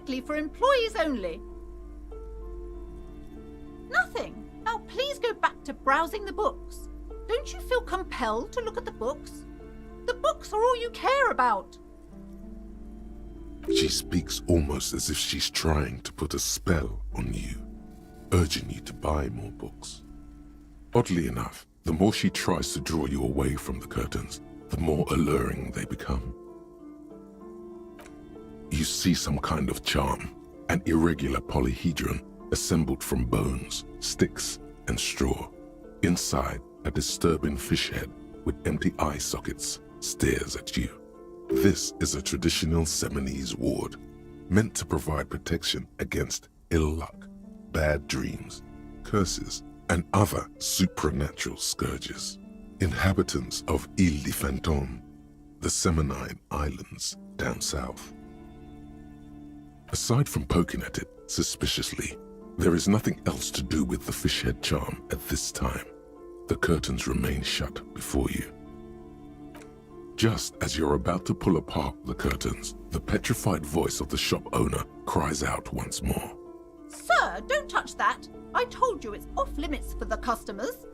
strictly for employees only. Nothing. Now please go back to browsing the books. Don't you feel compelled to look at the books? The books are all you care about. She speaks almost as if she's trying to put a spell on you, urging you to buy more books. Oddly enough, the more she tries to draw you away from the curtains, the more alluring they become. You see some kind of charm, an irregular polyhedron assembled from bones, sticks, and straw. Inside, a disturbing fish head with empty eye sockets stares at you. This is a traditional Seminese ward, meant to provide protection against ill luck, bad dreams, curses, and other supernatural scourges. Inhabitants of Île de Fantôme, the Seminine Islands down south. Aside from poking at it suspiciously, there is nothing else to do with the fishhead charm at this time. The curtains remain shut before you. Just as you're about to pull apart the curtains, the petrified voice of the shop owner cries out once more. Sir, don't touch that. I told you it's off limits for the customers.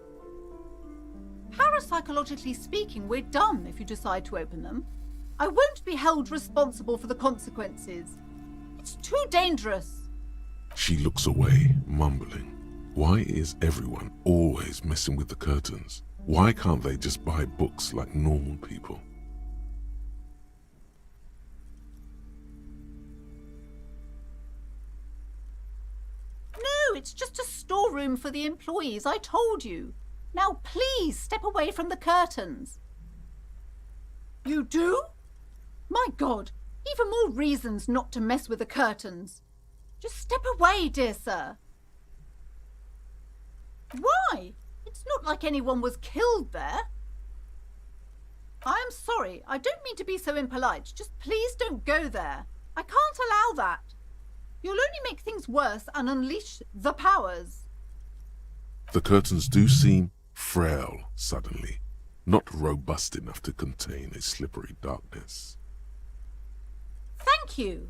Parapsychologically speaking, we're done if you decide to open them. I won't be held responsible for the consequences. It's too dangerous. She looks away, mumbling. Why is everyone always messing with the curtains? Why can't they just buy books like normal people? No, it's just a storeroom for the employees, I told you. Now please step away from the curtains. You do? My God, even more reasons not to mess with the curtains. Just step away, dear sir. Why? It's not like anyone was killed there. I am sorry, I don't mean to be so impolite. Just please don't go there. I can't allow that. You'll only make things worse and unleash the powers. The curtains do seem frail suddenly, not robust enough to contain a slippery darkness. Thank you.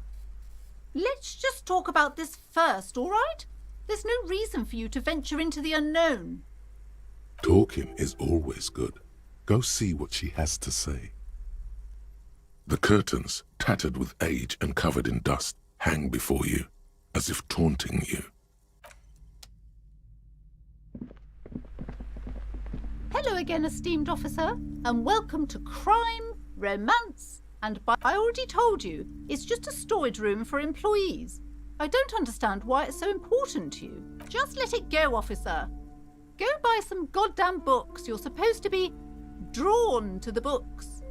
Let's just talk about this first, all right? There's no reason for you to venture into the unknown. Talking is always good. Go see what she has to say. The curtains, tattered with age and covered in dust, hang before you, as if taunting you. Hello again, esteemed officer, and welcome to Crime, Romance, and I already told you, it's just a storage room for employees. I don't understand why it's so important to you. Just let it go, officer. Go buy some goddamn books. You're supposed to be drawn to the books.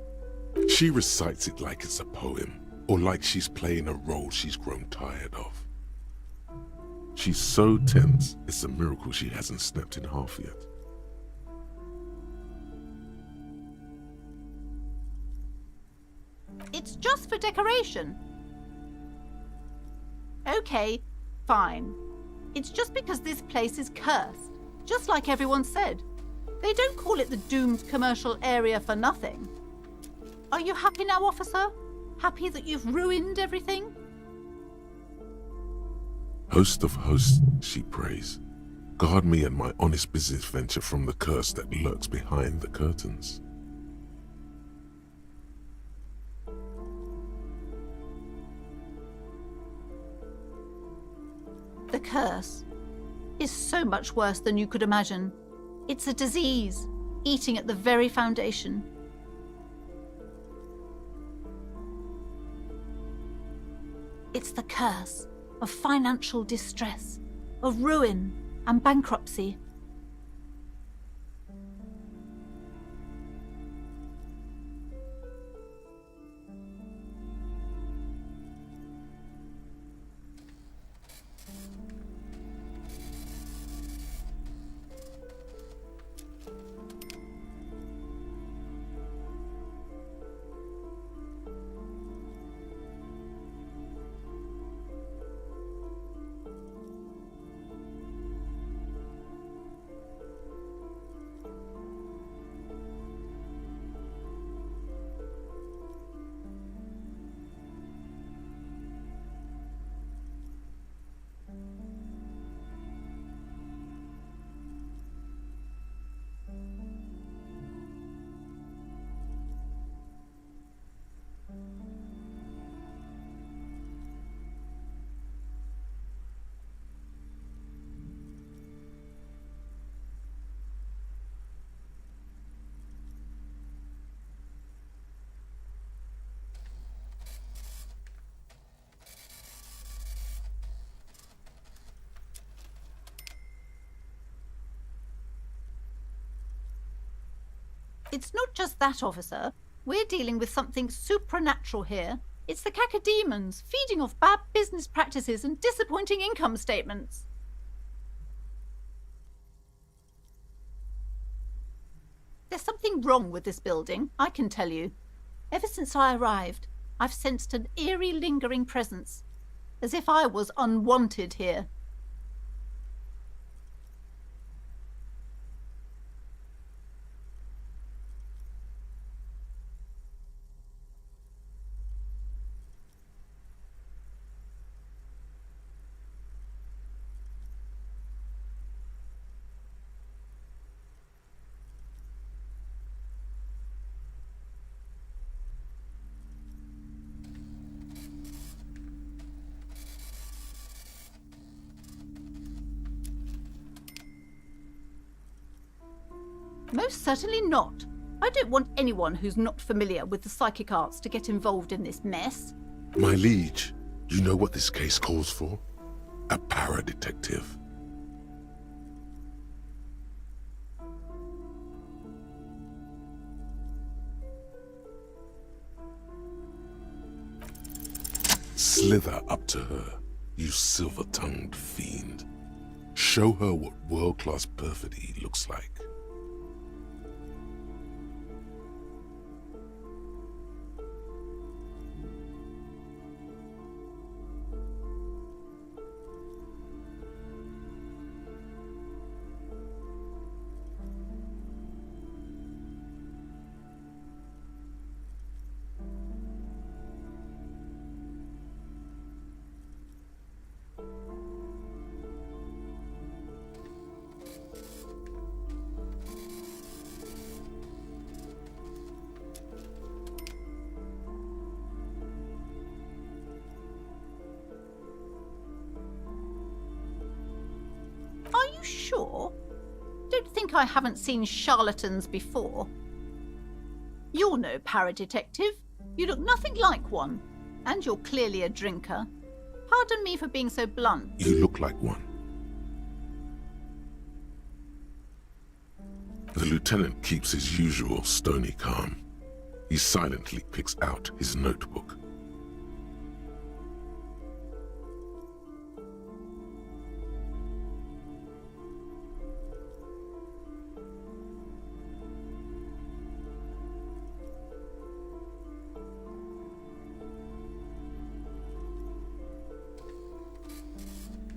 She recites it like it's a poem, or like she's playing a role she's grown tired of. She's so tense, it's a miracle she hasn't snapped in half yet. It's just for decoration. Okay, fine. It's just because this place is cursed, just like everyone said. They don't call it the doomed commercial area for nothing. Are you happy now, officer? Happy that you've ruined everything? Host of hosts, she prays. Guard me and my honest business venture from the curse that lurks behind the curtains. The curse is so much worse than you could imagine. It's a disease, eating at the very foundation. It's the curse of financial distress, of ruin and bankruptcy. It's not just that, officer. We're dealing with something supernatural here. It's the cacodemons, feeding off bad business practices and disappointing income statements. There's something wrong with this building, I can tell you. Ever since I arrived, I've sensed an eerie, lingering presence, as if I was unwanted here. Most certainly not. I don't want anyone who's not familiar with the psychic arts to get involved in this mess. My liege, do you know what this case calls for? A para-detective. Slither up to her, you silver-tongued fiend. Show her what world-class perfidy looks like. Are you sure? Don't think I haven't seen charlatans before. You're no para-detective. You look nothing like one. And you're clearly a drinker. Pardon me for being so blunt. You look like one. The lieutenant keeps his usual stony calm. He silently picks out his notebook.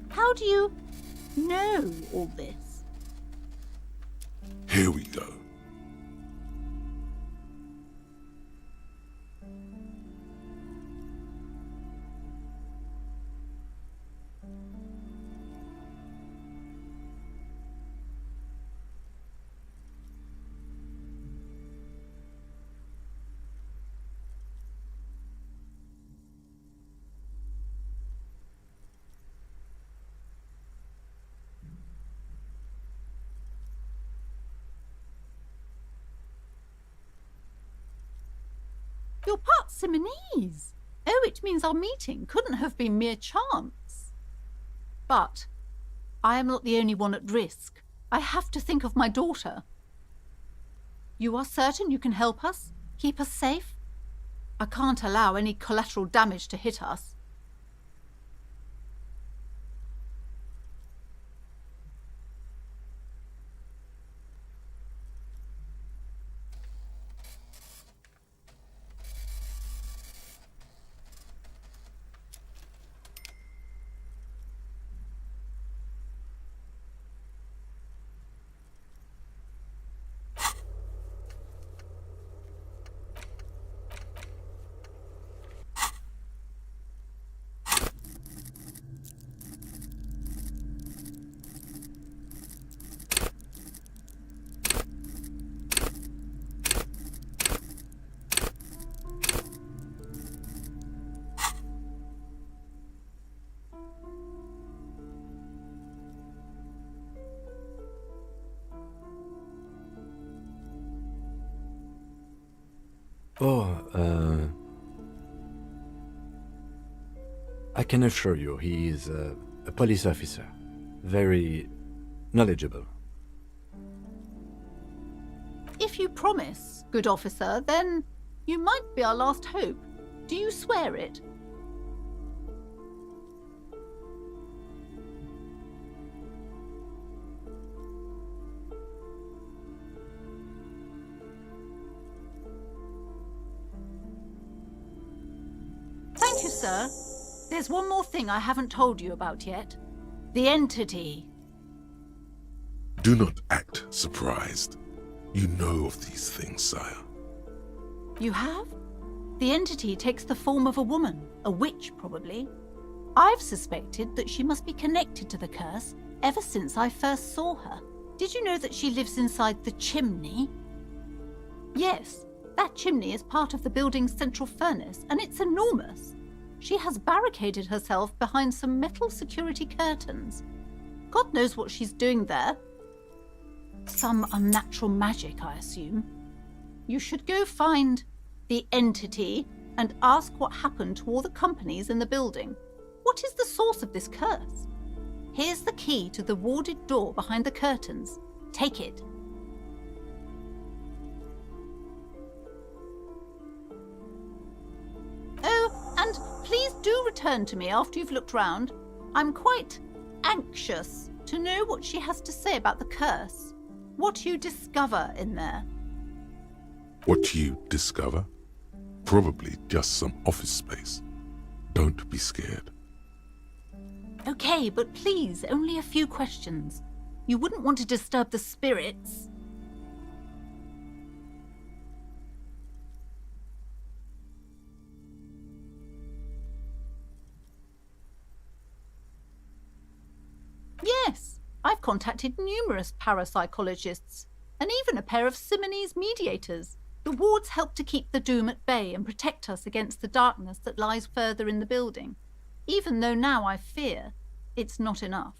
How do you know all this? Here we go. You're part Simonese. Oh, it means our meeting couldn't have been mere chance. But I am not the only one at risk. I have to think of my daughter. You are certain you can help us? Keep us safe? I can't allow any collateral damage to hit us. I can assure you he is a police officer, very knowledgeable. If If you promise, good officer, then you might be our last hope. Do you swear it? Thank you, sir. There's one more thing I haven't told you about yet. The entity. Do not act surprised. You know of these things, sire. You have? The entity takes the form of a woman, a witch probably. I've suspected that she must be connected to the curse ever since I first saw her. Did you know that she lives inside the chimney? Yes, that chimney is part of the building's central furnace, and it's enormous. She has barricaded herself behind some metal security curtains. God knows what she's doing there. Some unnatural magic, I assume. You should go find the entity and ask what happened to all the companies in the building. What is the source of this curse? Here's the key to the warded door behind the curtains. Take it. Oh, and please do return to me after you've looked round. I'm quite anxious to know what she has to say about the curse. What you discover in there. What you discover? Probably just some office space. Don't be scared. Okay, but please, only a few questions. You wouldn't want to disturb the spirits. Yes, I've contacted numerous parapsychologists, and even a pair of Simonese mediators. The wards help to keep the doom at bay and protect us against the darkness that lies further in the building, even though now I fear it's not enough.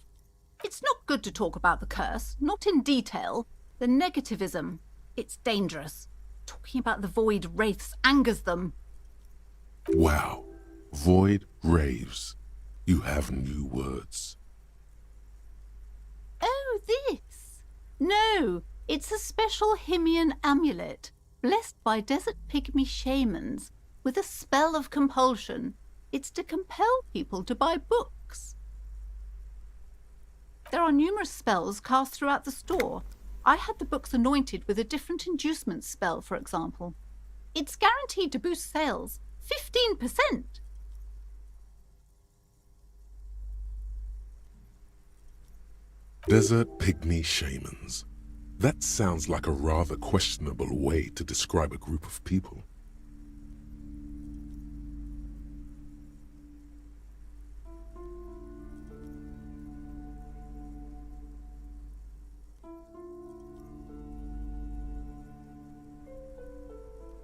It's not good to talk about the curse, not in detail. The negativism, it's dangerous. Talking about the void wraiths angers them. Wow. Void raves. You have new words. Oh, this? No, it's a special Himian amulet, blessed by desert pygmy shamans, with a spell of compulsion. It's to compel people to buy books. There are numerous spells cast throughout the store. I had the books anointed with a different inducement spell, for example. It's guaranteed to boost sales 15%. Desert pygmy shamans. That sounds like a rather questionable way to describe a group of people.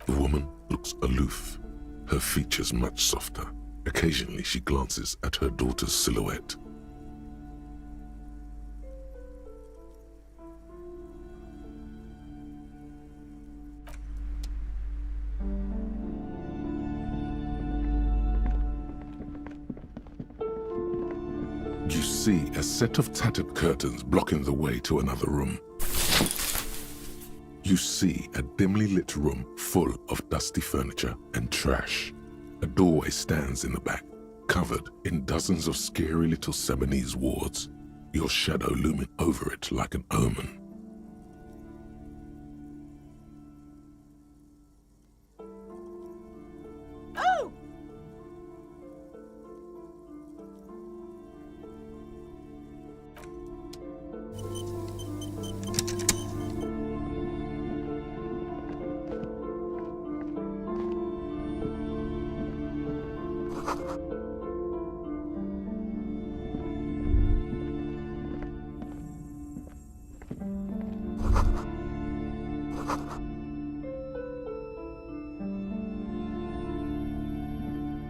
The woman looks aloof, her features much softer. Occasionally she glances at her daughter's silhouette. You see a set of tattered curtains blocking the way to another room. You see a dimly lit room full of dusty furniture and trash. A doorway stands in the back, covered in dozens of scary little Simonese wards, your shadow looming over it like an omen. Oh!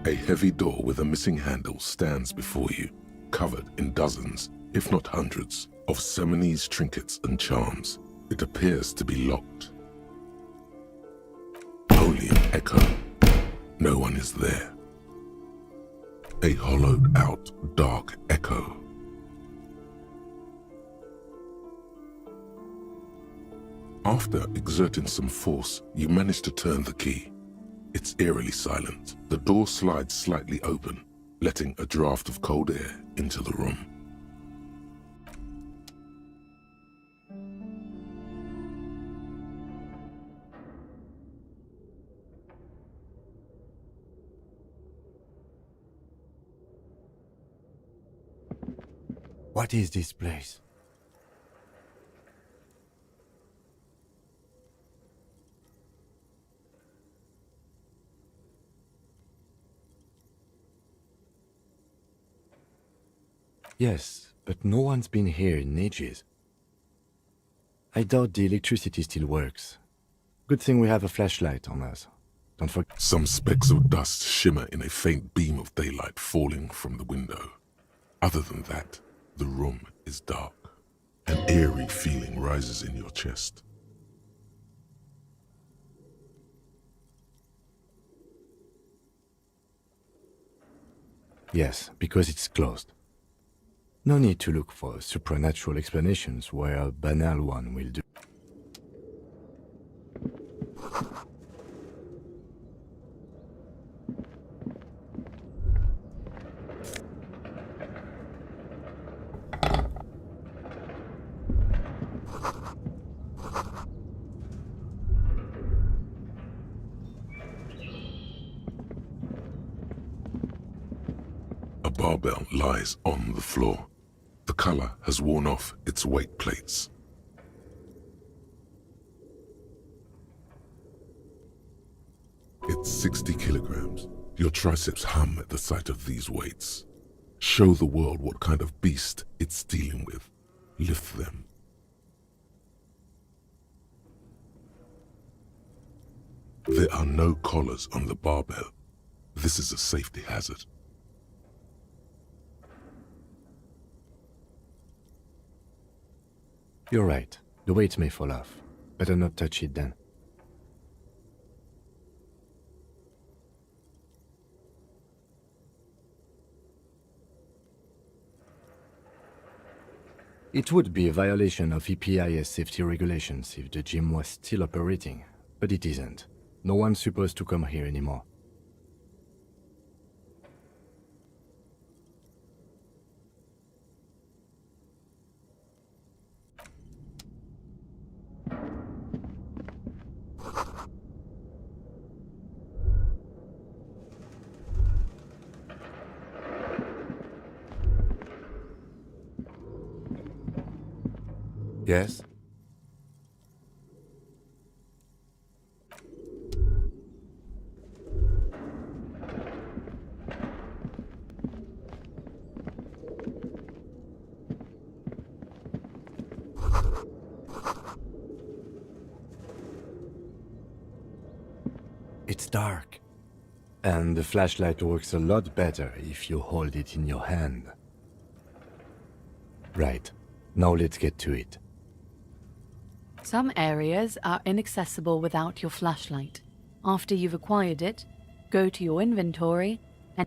A heavy door with a missing handle stands before you, covered in dozens, if not hundreds, of Simonese trinkets and charms. It appears to be locked. Only an echo. No one is there. A hollowed-out, dark echo. After exerting some force, you manage to turn the key. It's eerily silent. The door slides slightly open, letting a draft of cold air into the room. What is this place? Yes, but no one's been here in ages. I doubt the electricity still works. Good thing we have a flashlight on us. Don't forget. Some specks of dust shimmer in a faint beam of daylight falling from the window. Other than that, the room is dark. An eerie feeling rises in your chest. Yes, because it's closed. No need to look for supernatural explanations where a banal one will do. A barbell lies on the floor. The color has worn off its weight plates. It's 60 kilograms. Your triceps hum at the sight of these weights. Show the world what kind of beast it's dealing with. Lift them. There are no collars on the barbell. This is a safety hazard. You're right. The weight may fall off. Better not touch it then. It would be a violation of EPIS safety regulations if the gym was still operating, but it isn't. No one's supposed to come here anymore. Yes? It's dark. And the flashlight works a lot better if you hold it in your hand. Right. Now let's get to it. Some areas are inaccessible without your flashlight. After you've acquired it, go to your inventory and...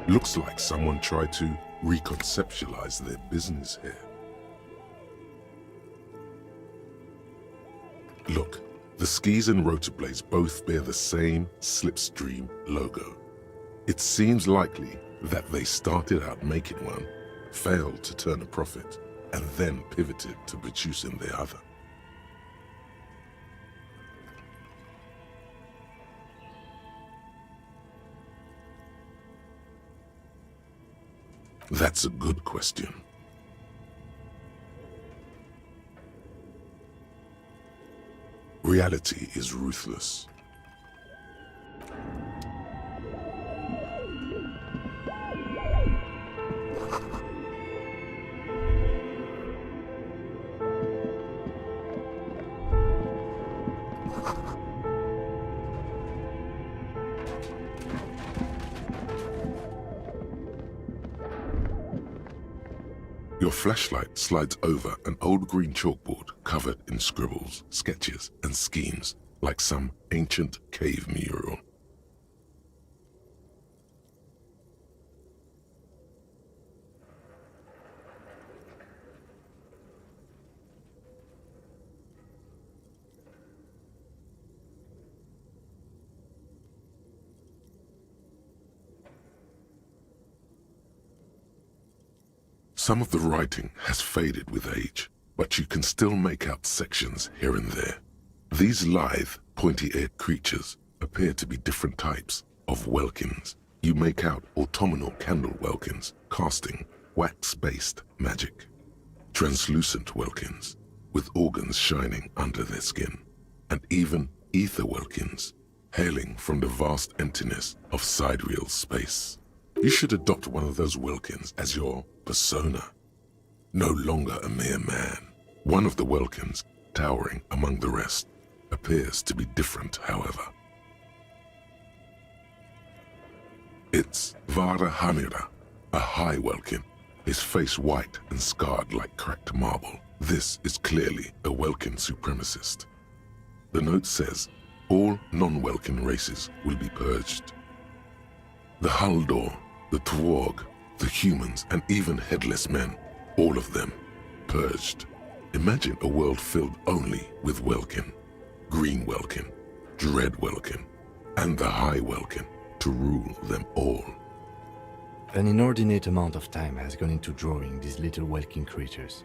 Looks like someone tried to reconceptualize their business here. Look, the skis and rotor blades both bear the same Slipstream logo. It seems likely that they started out making one, failed to turn a profit, and then pivoted to producing the other. That's a good question. Reality is ruthless. Your flashlight slides over an old green chalkboard covered in scribbles, sketches, and schemes like some ancient cave mural. Some of the writing has faded with age, but you can still make out sections here and there. These lithe, pointy-eared creatures appear to be different types of welkins. You make out autumnal candle welkins casting wax-based magic, translucent welkins with organs shining under their skin, and even ether welkins hailing from the vast emptiness of sidereal space. You should adopt one of those welkins as your persona. No longer a mere man. One of the welkins, towering among the rest, appears to be different, however. It's Vara Hamira, a high welkin, his face white and scarred like cracked marble. This is clearly a welkin supremacist. The note says, all non-welkin races will be purged. The Haldor, the Twarg, the humans, and even headless men, all of them, purged. Imagine a world filled only with welkin, green welkin, dread welkin, and the high welkin to rule them all. An inordinate amount of time has gone into drawing these little welkin creatures.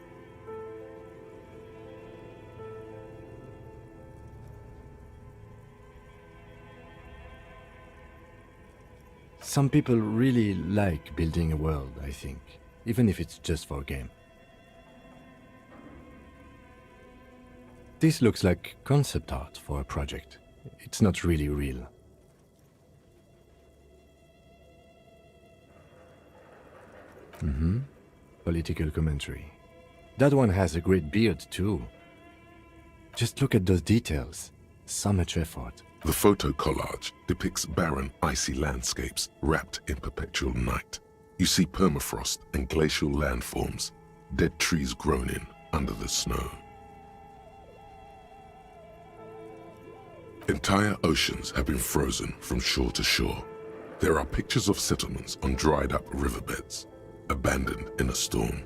Some people really like building a world, I think, even if it's just for a game. This looks like concept art for a project. It's not really real. Political commentary. That one has a great beard too. Just look at those details. So much effort. The photo collage depicts barren, icy landscapes wrapped in perpetual night. You see permafrost and glacial landforms, dead trees groaning under the snow. Entire oceans have been frozen from shore to shore. There are pictures of settlements on dried-up riverbeds, abandoned in a storm.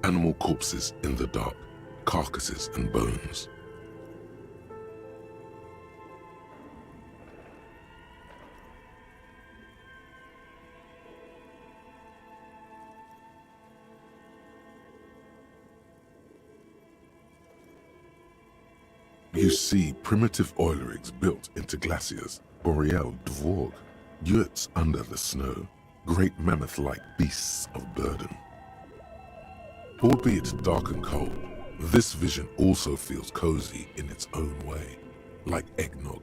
Animal corpses in the dark, carcasses and bones. You see primitive oil rigs built into glaciers, boreal dvorg, yurts under the snow, great mammoth-like beasts of burden. Albeit dark and cold, this vision also feels cozy in its own way, like eggnog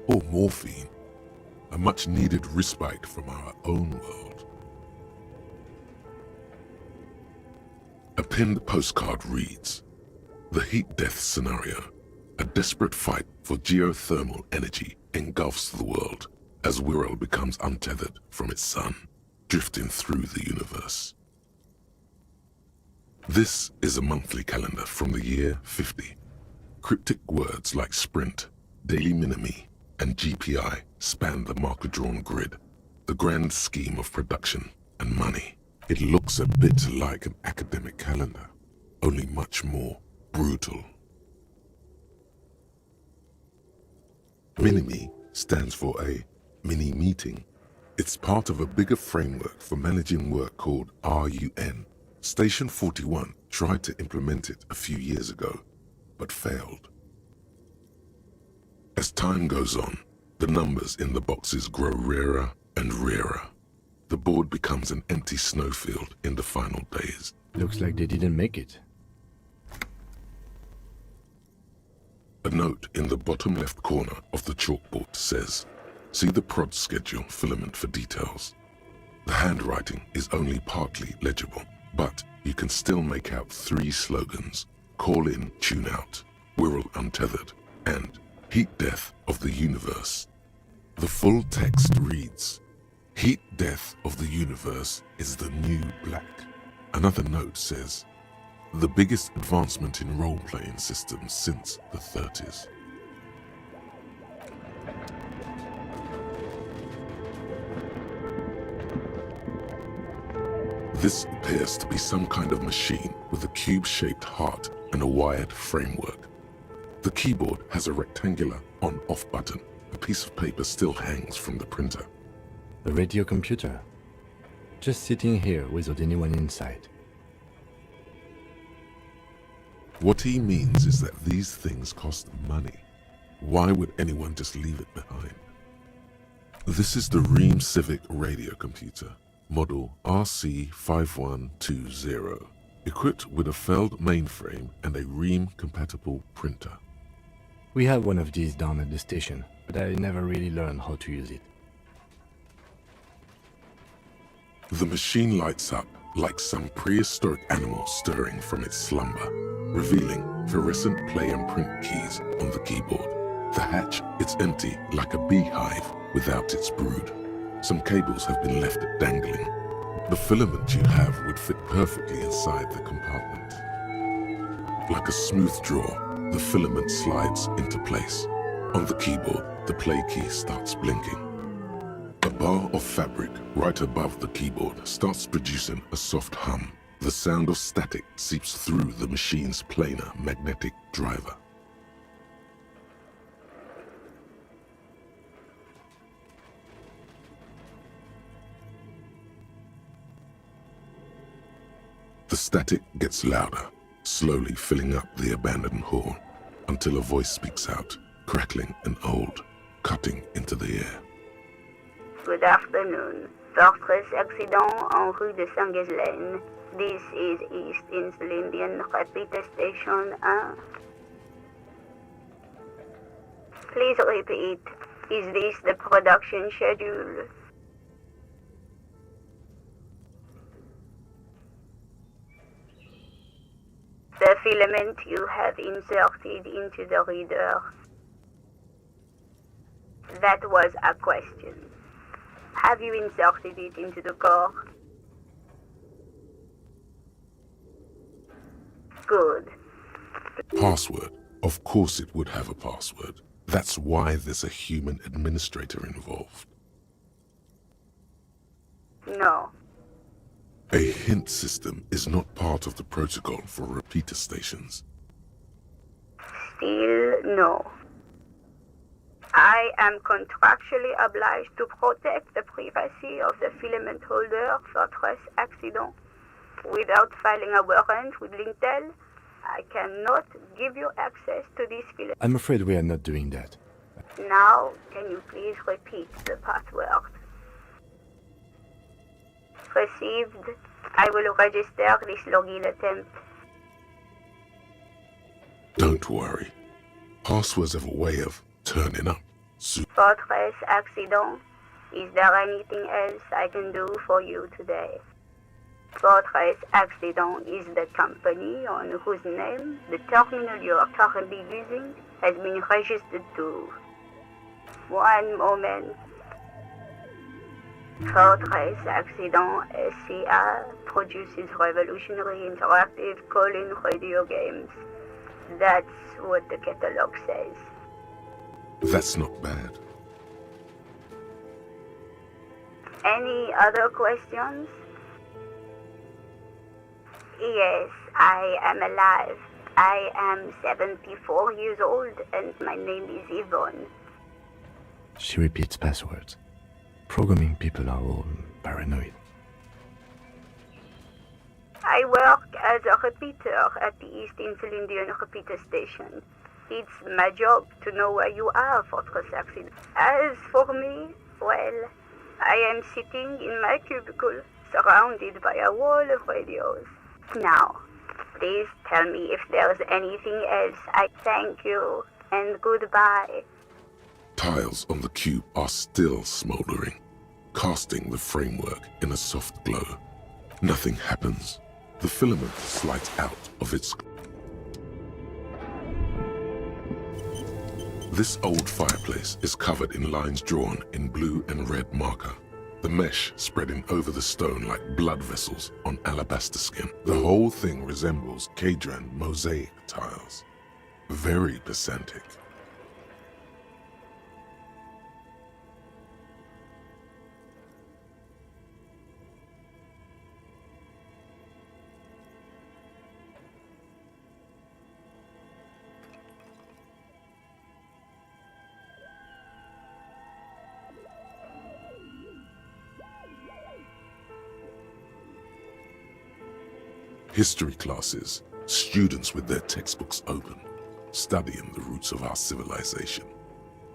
or morphine, a much-needed respite from our own world. A pinned postcard reads, "The heat death scenario. A desperate fight for geothermal energy engulfs the world as Wirral becomes untethered from its sun, drifting through the universe." This is a monthly calendar from the year 50. Cryptic words like sprint, daily minimi, and GPI span the marker-drawn grid, the grand scheme of production and money. It looks a bit like an academic calendar, only much more brutal. Mini-Me stands for a mini-meeting. It's part of a bigger framework for managing work called RUN. Station 41 tried to implement it a few years ago, but failed. As time goes on, the numbers in the boxes grow rarer and rarer. The board becomes an empty snowfield in the final days. Looks like they didn't make it. A note in the bottom left corner of the chalkboard says, "See the prod schedule filament for details." The handwriting is only partly legible, but you can still make out 3 slogans: "Call in, tune out," "Wirral untethered," and "Heat death of the universe." The full text reads, "Heat death of the universe is the new black." Another note says, "The biggest advancement in role-playing systems since the 30s. This appears to be some kind of machine with a cube-shaped heart and a wired framework. The keyboard has a rectangular on-off button. A piece of paper still hangs from the printer. A radio computer. Just sitting here without anyone inside. What he means is that these things cost money. Why would anyone just leave it behind? This is the Ream Civic radio computer, model RC5120, equipped with a Feld mainframe and a Ream-compatible printer. We have one of these down at the station, but I never really learned how to use it. The machine lights up like some prehistoric animal stirring from its slumber, revealing fluorescent play and print keys on the keyboard. The hatch, it's empty like a beehive without its brood. Some cables have been left dangling. The filament you have would fit perfectly inside the compartment. Like a smooth drawer, the filament slides into place. On the keyboard, the play key starts blinking. A bar of fabric right above the keyboard starts producing a soft hum. The sound of static seeps through the machine's planar magnetic driver. The static gets louder, slowly filling up the abandoned hall, until a voice speaks out, crackling and old, cutting into the air. Good afternoon. Fortress accident en rue de Saint-Ghislaine. This is East Insulindian Repeater Station 1. Please repeat. Is this the production schedule? The filament you have inserted into the reader. That was a question. Have you inserted it into the core? Good. Password. Of course it would have a password. That's why there's a human administrator involved. No. A hint system is not part of the protocol for repeater stations. Still no. I am contractually obliged to protect the privacy of the filament holder Fortress accident. Without filing a warrant with Lintel, I cannot give you access to this filament. I'm afraid we are not doing that. Now, can you please repeat the password? Received. I will register this login attempt. Don't worry. Passwords have a way of turning up. Fortress accident. Is there anything else I can do for you today? Fortress accident is the company on whose name the terminal you are currently using has been registered to. One moment. Fortress Accident SCA produces revolutionary interactive call-in radio games. That's what the catalog says. That's not bad. Any other questions? Yes, I am alive. I am 74 years old and my name is Yvonne. She repeats passwords. Programming people are all paranoid. I work as a repeater at the East Insulindian repeater station. It's my job to know where you are, Fortress Accident. As for me, well, I am sitting in my cubicle, surrounded by a wall of radios. Now, please tell me if there's anything else. I thank you, and goodbye. Tiles on the cube are still smoldering, casting the framework in a soft glow. Nothing happens. The filament slides out of its... This old fireplace is covered in lines drawn in blue and red marker, the mesh spreading over the stone like blood vessels on alabaster skin. The whole thing resembles Cadran mosaic tiles. Very pesantic. History classes, students with their textbooks open, studying the roots of our civilization.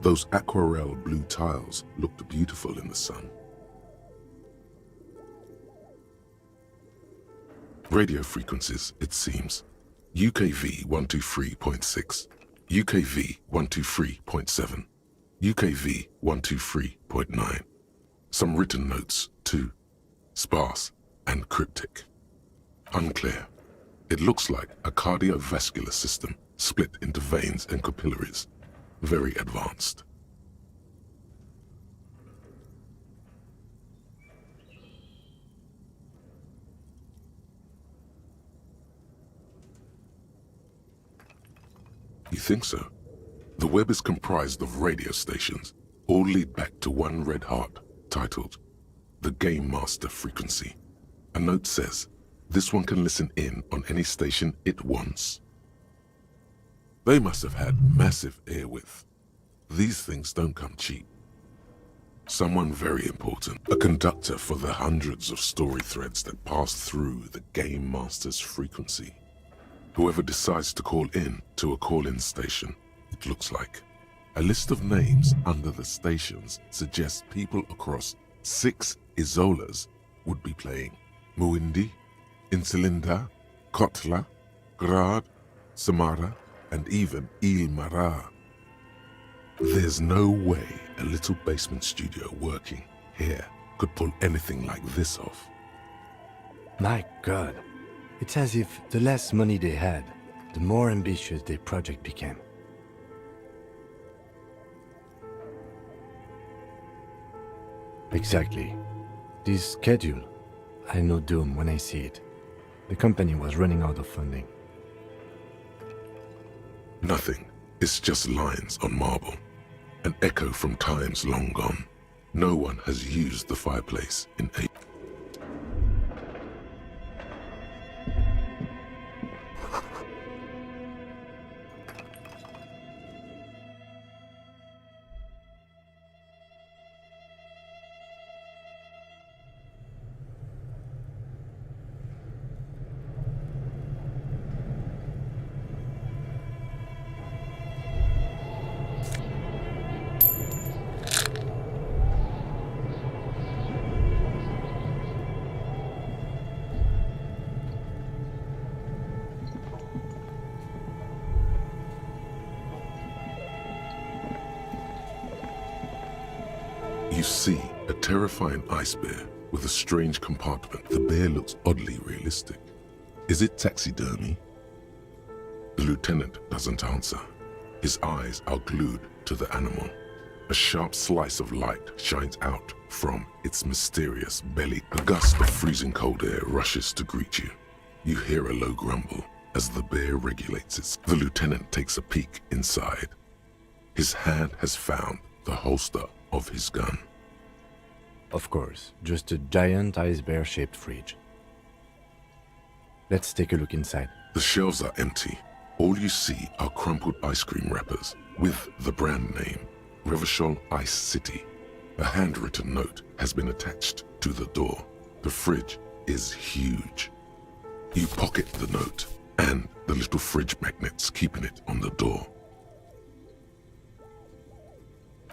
Those aquarelle blue tiles looked beautiful in the sun. Radio frequencies, it seems. UKV 123.6, UKV 123.7, UKV 123.9. Some written notes, too. Sparse and cryptic. Unclear. It looks like a cardiovascular system split into veins and capillaries. Very advanced. You think so? The web is comprised of radio stations, all lead back to one red heart, titled The Game Master Frequency. A note says, this one can listen in on any station it wants. They must have had massive air width. These things don't come cheap. Someone very important, a conductor for the hundreds of story threads that pass through the Game Master's frequency. Whoever decides to call in to a call-in station, it looks like. A list of names under the stations suggests people across 6 Isolas would be playing. Muindi, Insulinda, Kotla, Grad, Samara, and even Il Mara. There's no way a little basement studio working here could pull anything like this off. My God, it's as if the less money they had, the more ambitious their project became. Exactly. This schedule, I know doom when I see it. The company was running out of funding. Nothing. It's just lines on marble. An echo from times long gone. No one has used the fireplace in 8. You see a terrifying ice bear with a strange compartment. The bear looks oddly realistic. Is it taxidermy? The lieutenant doesn't answer. His eyes are glued to the animal. A sharp slice of light shines out from its mysterious belly. A gust of freezing cold air rushes to greet you. You hear a low grumble as the bear regulates its... The lieutenant takes a peek inside. His hand has found the holster of his gun. Of course, just a giant ice bear-shaped fridge. Let's take a look inside. The shelves are empty. All you see are crumpled ice cream wrappers with the brand name, Revachol Ice City. A handwritten note has been attached to the door. The fridge is huge. You pocket the note and the little fridge magnets keeping it on the door.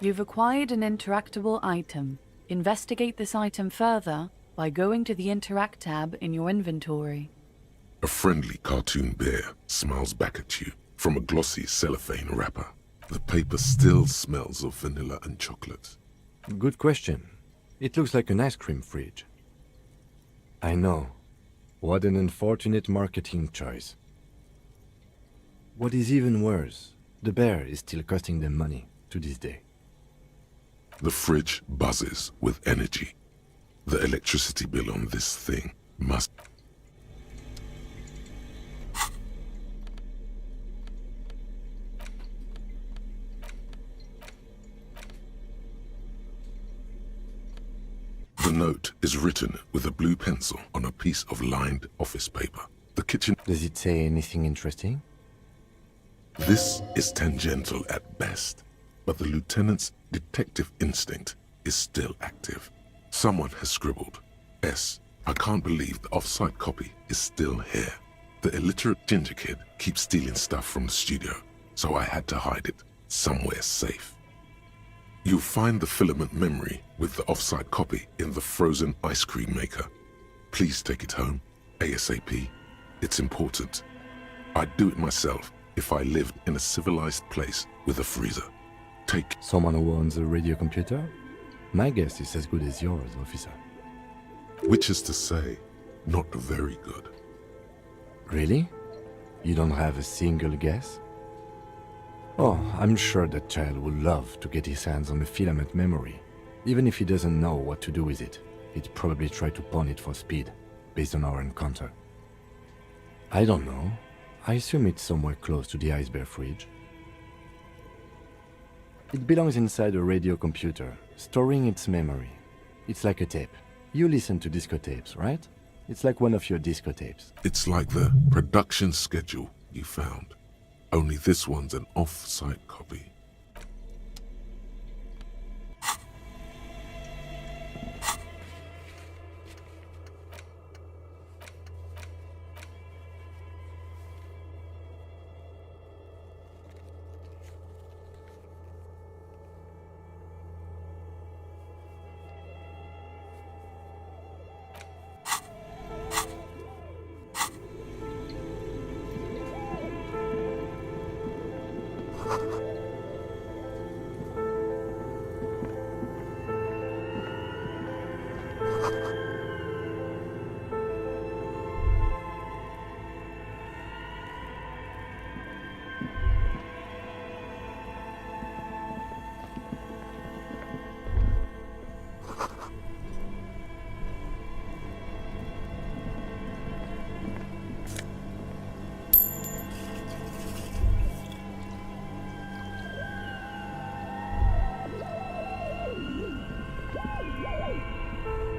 You've acquired an interactable item. Investigate this item further by going to the Interact tab in your inventory. A friendly cartoon bear smiles back at you from a glossy cellophane wrapper. The paper still smells of vanilla and chocolate. Good question. It looks like an ice cream fridge. I know. What an unfortunate marketing choice. What is even worse, the bear is still costing them money to this day. The fridge buzzes with energy. The electricity bill on this thing must... The note is written with a blue pencil on a piece of lined office paper. The kitchen... Does it say anything interesting? This is tangential at best, but the lieutenant's detective instinct is still active. Someone has scribbled, S. I can't believe the off-site copy is still here. The illiterate ginger kid keeps stealing stuff from the studio, so I had to hide it somewhere safe. You'll find the filament memory with the off-site copy in the frozen ice cream maker. Please take it home, ASAP. It's important. I'd do it myself if I lived in a civilized place with a freezer. Take... Someone who owns a radio computer? My guess is as good as yours, officer. Which is to say, not very good. Really? You don't have a single guess? Oh, I'm sure that child would love to get his hands on the filament memory. Even if he doesn't know what to do with it, he'd probably try to pawn it for speed, based on our encounter. I don't know. I assume it's somewhere close to the ice bear fridge. It belongs inside a radio computer, storing its memory. It's like a tape. You listen to disco tapes, right? It's like one of your disco tapes. It's like the production schedule you found. Only this one's an off-site copy.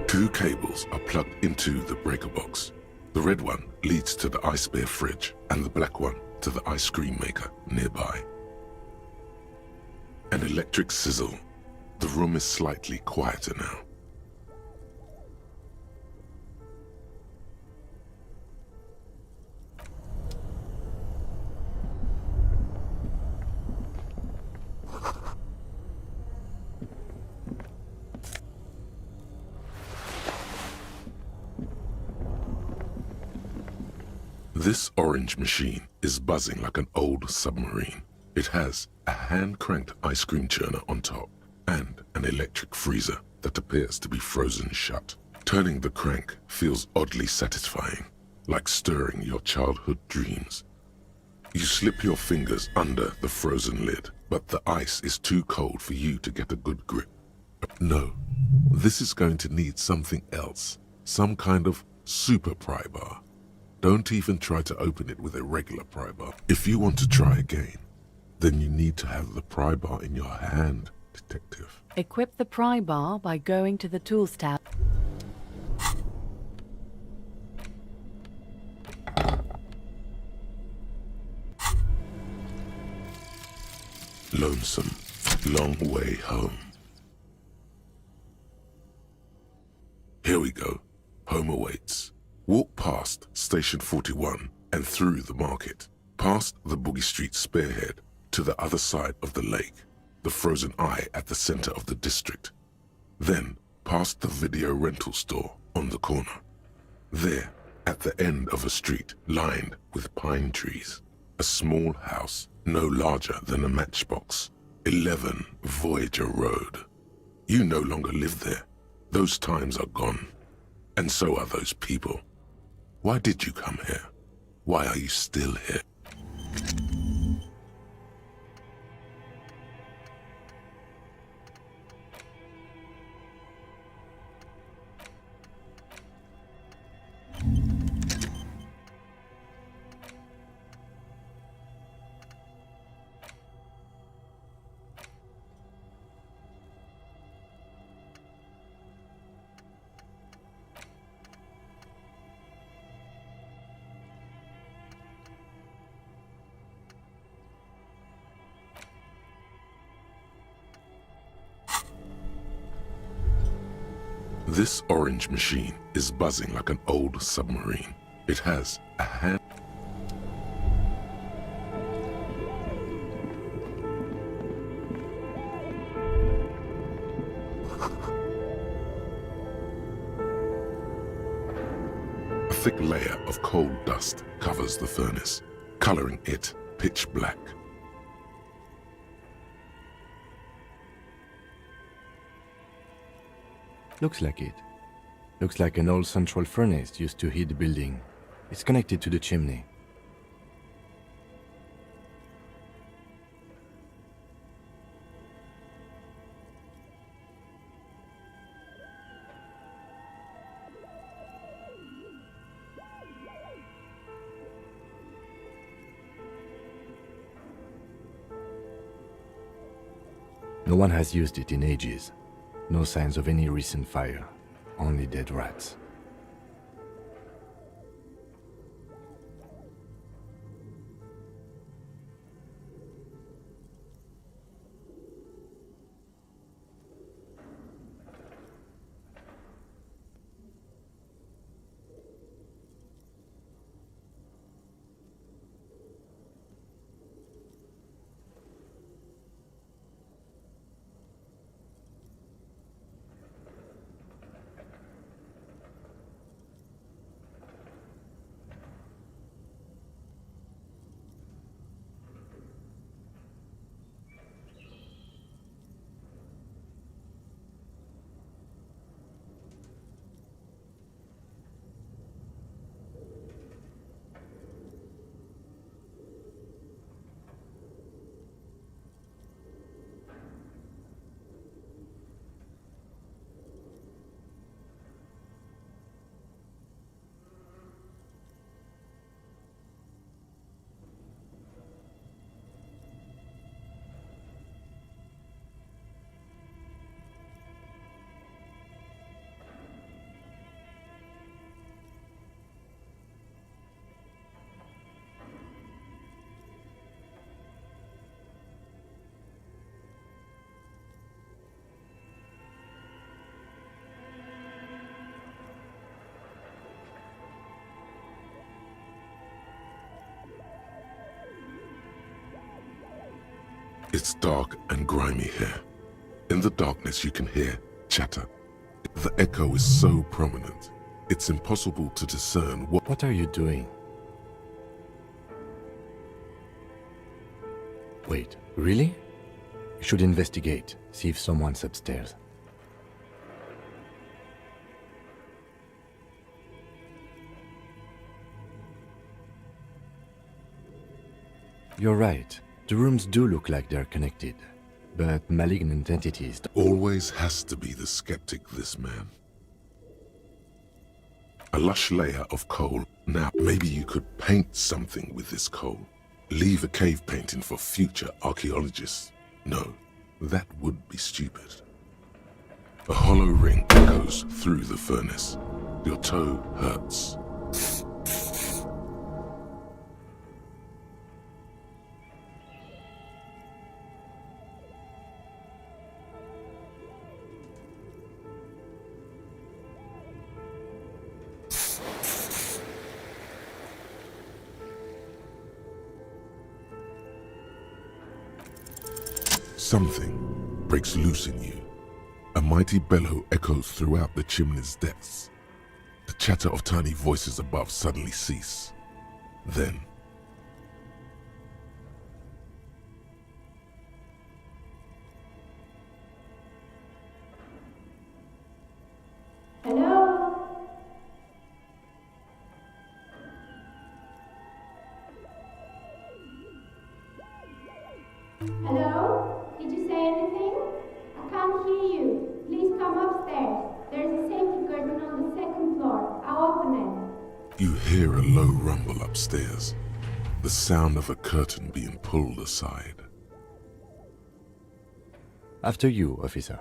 Two cables are plugged into the breaker box. The red one leads to the ice bear fridge and the black one to the ice cream maker nearby. An electric sizzle. The room is slightly quieter now. This orange machine is buzzing like an old submarine. It has a hand-cranked ice cream churner on top and an electric freezer that appears to be frozen shut. Turning the crank feels oddly satisfying, like stirring your childhood dreams. You slip your fingers under the frozen lid, but the ice is too cold for you to get a good grip. No, this is going to need something else, some kind of super pry bar. Don't even try to open it with a regular pry bar. If you want to try again, then you need to have the pry bar in your hand detective. Equip the pry bar by going to the Tools tab. Lonesome, long way home. Here we go. Home awaits. Walk past Station 41 and through the market, past the Boogie Street spearhead to the other side of the lake, the frozen eye at the center of the district. Then past the video rental store on the corner. There, at the end of a street lined with pine trees, a small house no larger than a matchbox, 11 Voyager Road. You no longer live there. Those times are gone. And so are those people. Why did you come here? Why are you still here? This orange machine is buzzing like an old submarine. It has a hand. A thick layer of coal dust covers the furnace, coloring it pitch black. Looks like it. Looks like an old central furnace used to heat the building. It's connected to the chimney. No one has used it in ages. No signs of any recent fire, only dead rats. It's dark and grimy here. In the darkness you can hear chatter. The echo is so prominent, it's impossible to discern what... What are you doing? Wait, really? You should investigate, see if someone's upstairs. You're right. The rooms do look like they're connected, but malignant entities... Always has to be the skeptic, this man. A lush layer of coal. Now, maybe you could paint something with this coal. Leave a cave painting for future archaeologists. No, That would be stupid. A hollow ring echoes through the furnace. Your toe hurts. Something breaks loose in you. A mighty bellow echoes throughout the chimney's depths. The chatter of tiny voices above suddenly cease. Then, Hello? Hello? Did you say anything? I can't hear you. Please come upstairs. There's a safety curtain on the second floor. I'll open it. you hear a low rumble upstairs. The sound of a curtain being pulled aside. After you, officer.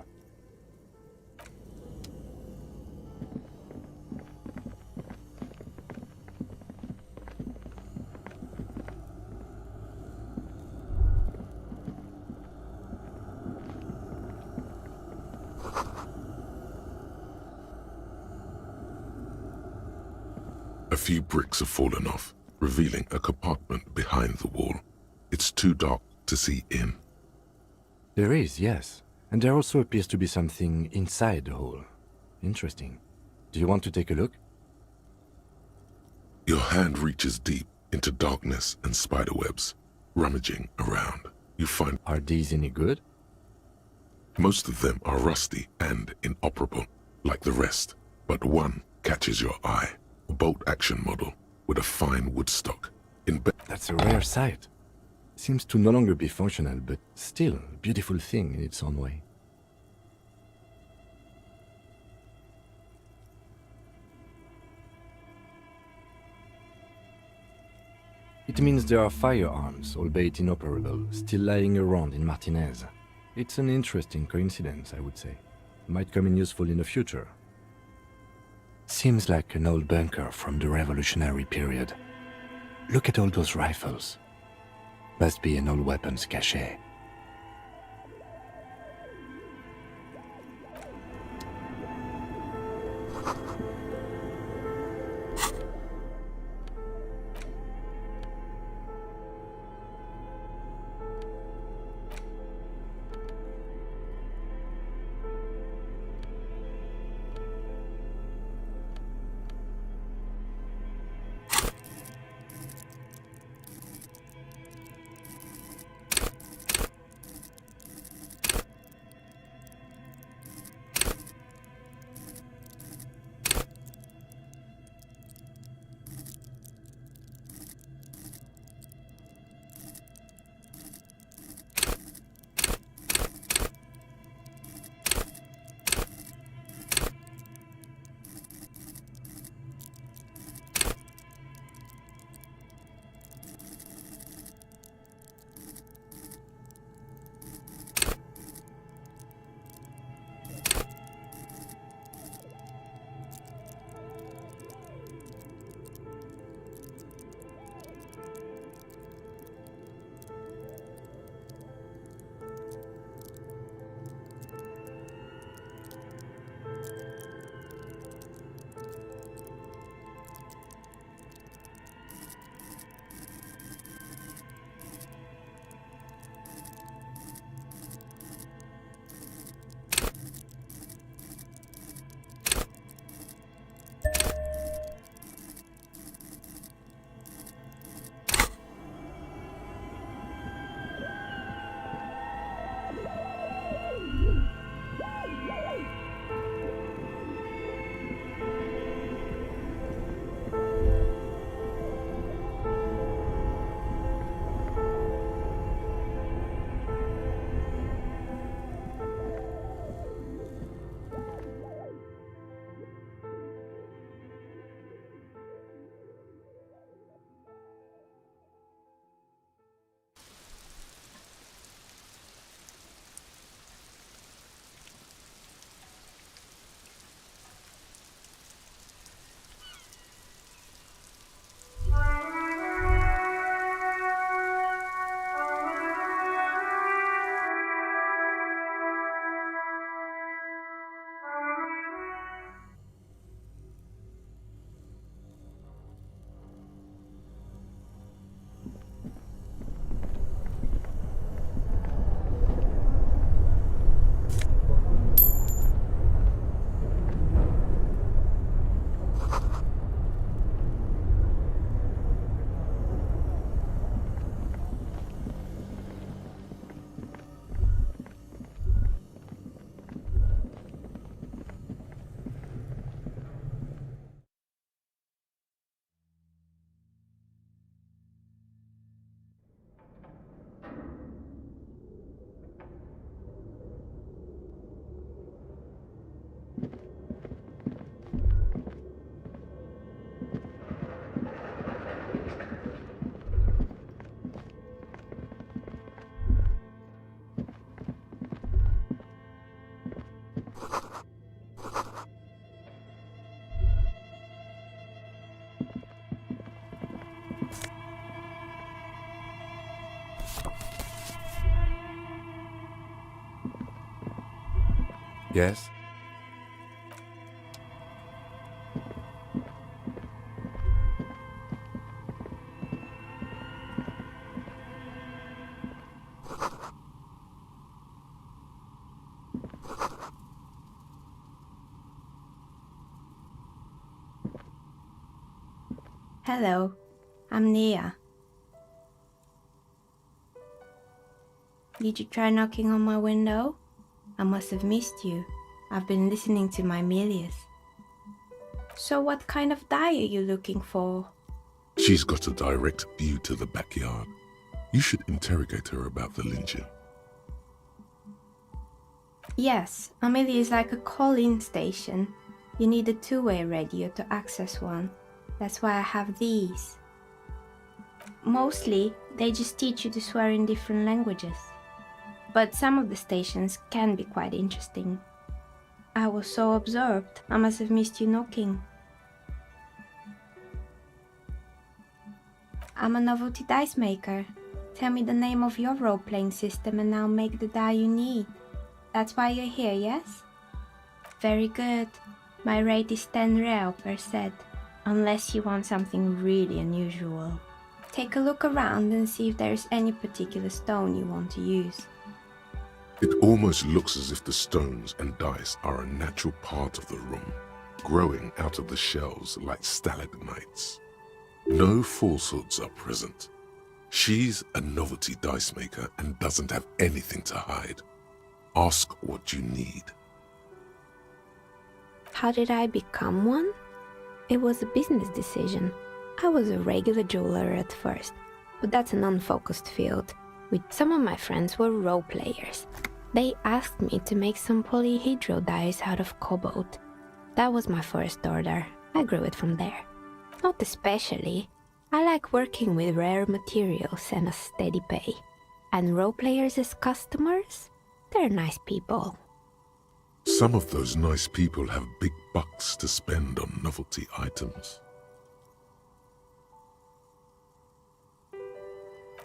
A few bricks have fallen off, revealing a compartment behind the wall. It's too dark to see in. There is, yes. And there also appears to be something inside the hole. Interesting. Do you want to take a look? Your hand reaches deep into darkness and spiderwebs. Rummaging around, you find Are these any good? most of them are rusty and inoperable, like the rest. But one catches your eye. A bolt-action model with a fine wood stock. That's a rare sight. Seems to no longer be functional, but still a beautiful thing in its own way. It means there are firearms, albeit inoperable, still lying around in Martinez. It's an interesting coincidence, I would say. Might come in useful in the future. Seems like an old bunker from the revolutionary period. Look at all those rifles. Must be an old weapons cache. Yes? Hello, I'm Nia. Did you try knocking on my window? I must have missed you. I've been listening to my Milius. So what kind of die are you looking for? She's got a direct view to the backyard. You should interrogate her about the lynching. Yes, Amelia is like a call-in station. You need a two-way radio to access one. That's why I have these. Mostly, they just teach you to swear in different languages. But some of the stations can be quite interesting. I was so absorbed, I must have missed you knocking. I'm a novelty dice maker. Tell me the name of your role-playing system and I'll make the die you need. That's why you're here, yes? Very good. My rate is 10 real per set, unless you want something really unusual. Take a look around and see if there's any particular stone you want to use. It almost looks as if the stones and dice are a natural part of the room, growing out of the shells like stalagmites. No falsehoods are present. She's a novelty dice maker and doesn't have anything to hide. Ask what you need. How did I become one? It was a business decision. I was a regular jeweler at first, but that's an unfocused field. Some of my friends were role players. They asked me to make some polyhedral dice out of cobalt. That was my first order. I grew it from there. Not especially. I like working with rare materials and a steady pay. And role players as customers? They're nice people. Some of those nice people have big bucks to spend on novelty items.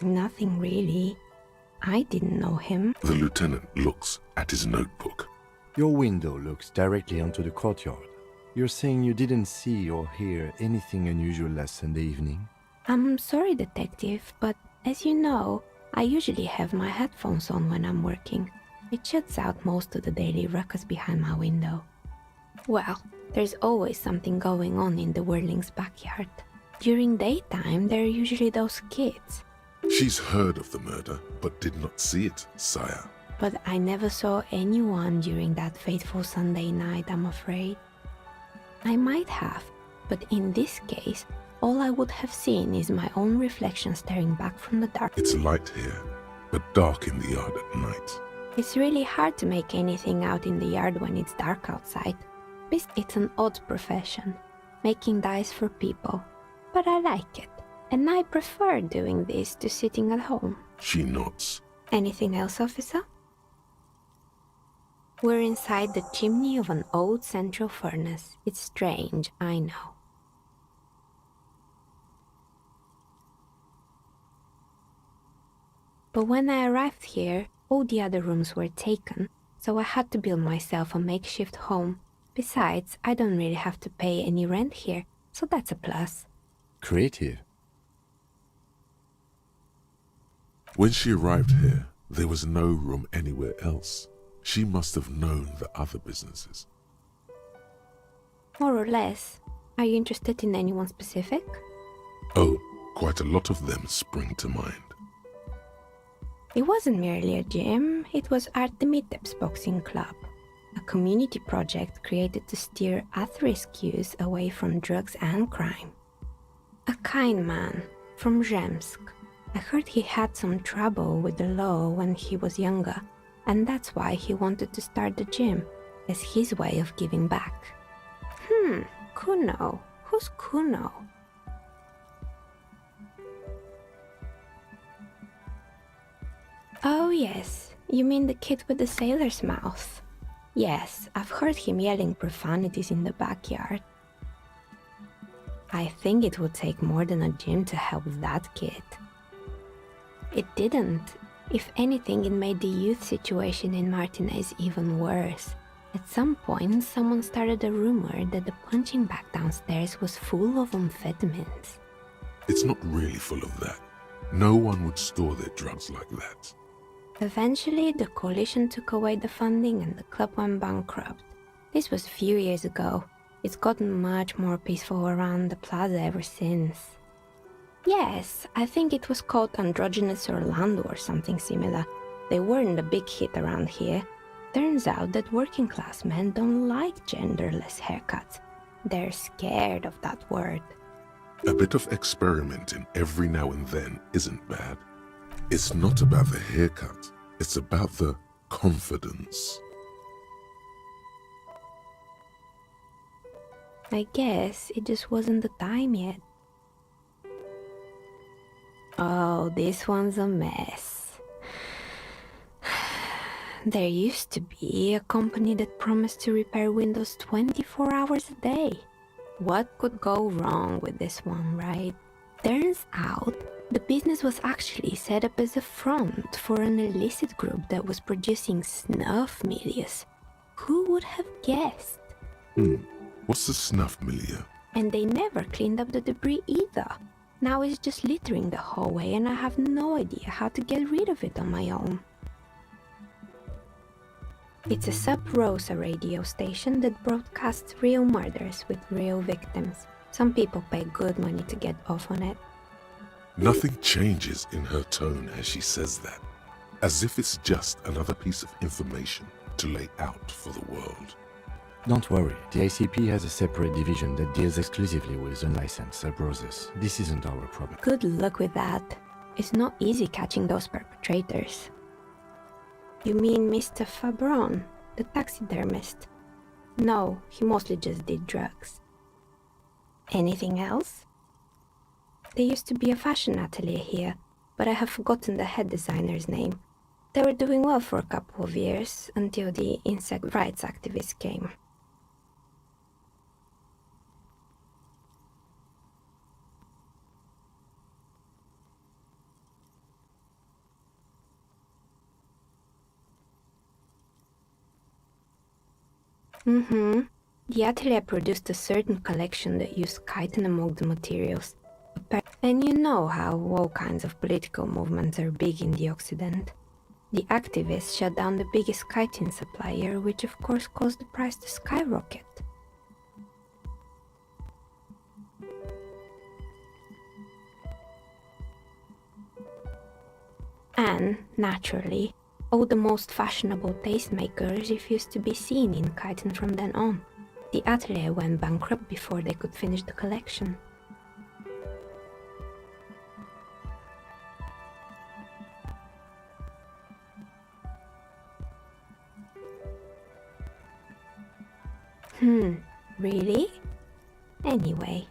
Nothing really. I didn't know him. The lieutenant looks at his notebook. Your window looks directly onto the courtyard. You're saying you didn't see or hear anything unusual last Sunday evening? I'm sorry, detective, but as you know, I usually have my headphones on when I'm working. It shuts out most of the daily ruckus behind my window. Well, there's always something going on in the Whirling's backyard. During daytime, there are usually those kids. She's heard of the murder, but did not see it, sire. But I never saw anyone during that fateful Sunday night, I'm afraid. I might have, but in this case, all I would have seen is my own reflection staring back from the dark. It's light here, but dark in the yard at night. It's really hard to make anything out in the yard when it's dark outside. It's an odd profession, making dice for people, but I like it, and I prefer doing this to sitting at home. She nods. Anything else, officer? We're inside the chimney of an old central furnace. It's strange, I know. But when I arrived here, all the other rooms were taken, so I had to build myself a makeshift home. Besides, I don't really have to pay any rent here, so that's a plus. Creative. When she arrived here, there was no room anywhere else. She must have known the other businesses. More or less. Are you interested in anyone specific? Oh, quite a lot of them spring to mind. It wasn't merely a gym, it was Artemiteps Boxing Club, a community project created to steer at-risk youth away from drugs and crime. A kind man from Zemsk. I heard he had some trouble with the law when he was younger, and that's why he wanted to start the gym, as his way of giving back. Kuno. Who's Kuno? Oh yes, you mean the kid with the sailor's mouth. Yes, I've heard him yelling profanities in the backyard. I think it would take more than a gym to help that kid. It didn't. If anything, it made the youth situation in Martinez even worse. At some point, someone started a rumor that the punching bag downstairs was full of amphetamines. It's not really full of that. No one would store their drugs like that. Eventually, the coalition took away the funding and the club went bankrupt. This was a few years ago. It's gotten much more peaceful around the plaza ever since. Yes, I think it was called Androgynous Orlando or something similar. They weren't a big hit around here. Turns out that working class men don't like genderless haircuts. They're scared of that word. A bit of experimenting every now and then isn't bad. It's not about the haircut, it's about the confidence. I guess it just wasn't the time yet. Oh, this one's a mess. There used to be a company that promised to repair Windows 24 hours a day. What could go wrong with this one, right? Turns out, the business was actually set up as a front for an illicit group that was producing snuff milias. Who would have guessed? What's the snuff milieu? And they never cleaned up the debris either. Now it's just littering the hallway and I have no idea how to get rid of it on my own. It's a sub-Rosa radio station that broadcasts real murders with real victims. Some people pay good money to get off on it. Nothing changes in her tone as she says that, as if it's just another piece of information to lay out for the world. Don't worry, the ICP has a separate division that deals exclusively with unlicensed sub-Rosas. This isn't our problem. Good luck with that. It's not easy catching those perpetrators. You mean Mr. Fabron, the taxidermist? No, he mostly just did drugs. Anything else? There used to be a fashion atelier here, but I have forgotten the head designer's name. They were doing well for a couple of years, until the insect rights activists came. The atelier produced a certain collection that used chitin among the materials. And you know how all kinds of political movements are big in the Occident. The activists shut down the biggest chitin supplier, which of course caused the price to skyrocket. And, naturally, all the most fashionable tastemakers refused to be seen in chitin from then on. The atelier went bankrupt before they could finish the collection. Really? Anyway.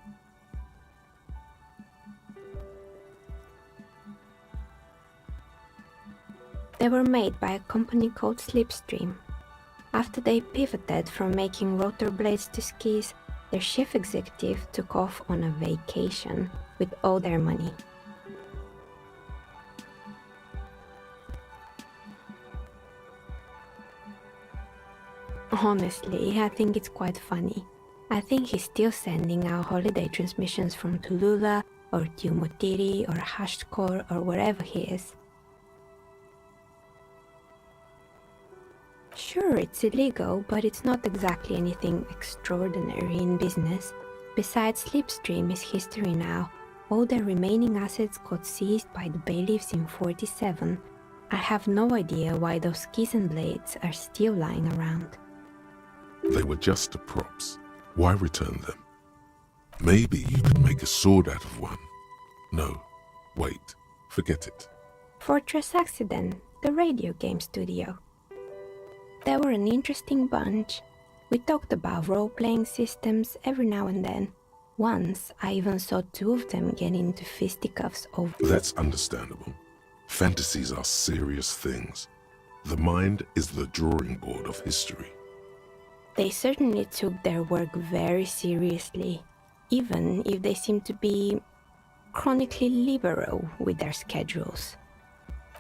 They were made by a company called Slipstream. After they pivoted from making rotor blades to skis, their chief executive took off on a vacation with all their money. Honestly, I think it's quite funny. I think he's still sending out holiday transmissions from Tulula or Tiumotiri or Hashkor or wherever he is. Sure, it's illegal, but it's not exactly anything extraordinary in business. Besides, Slipstream is history now. All their remaining assets got seized by the bailiffs in 47. I have no idea why those skis and blades are still lying around. They were just props. Why return them? Maybe you could make a sword out of one. No, wait, forget it. Fortress Accident, the radio game studio. They were an interesting bunch. We talked about role-playing systems every now and then. Once, I even saw two of them get into fisticuffs over... That's understandable. Fantasies are serious things. The mind is the drawing board of history. They certainly took their work very seriously, even if they seemed to be chronically liberal with their schedules.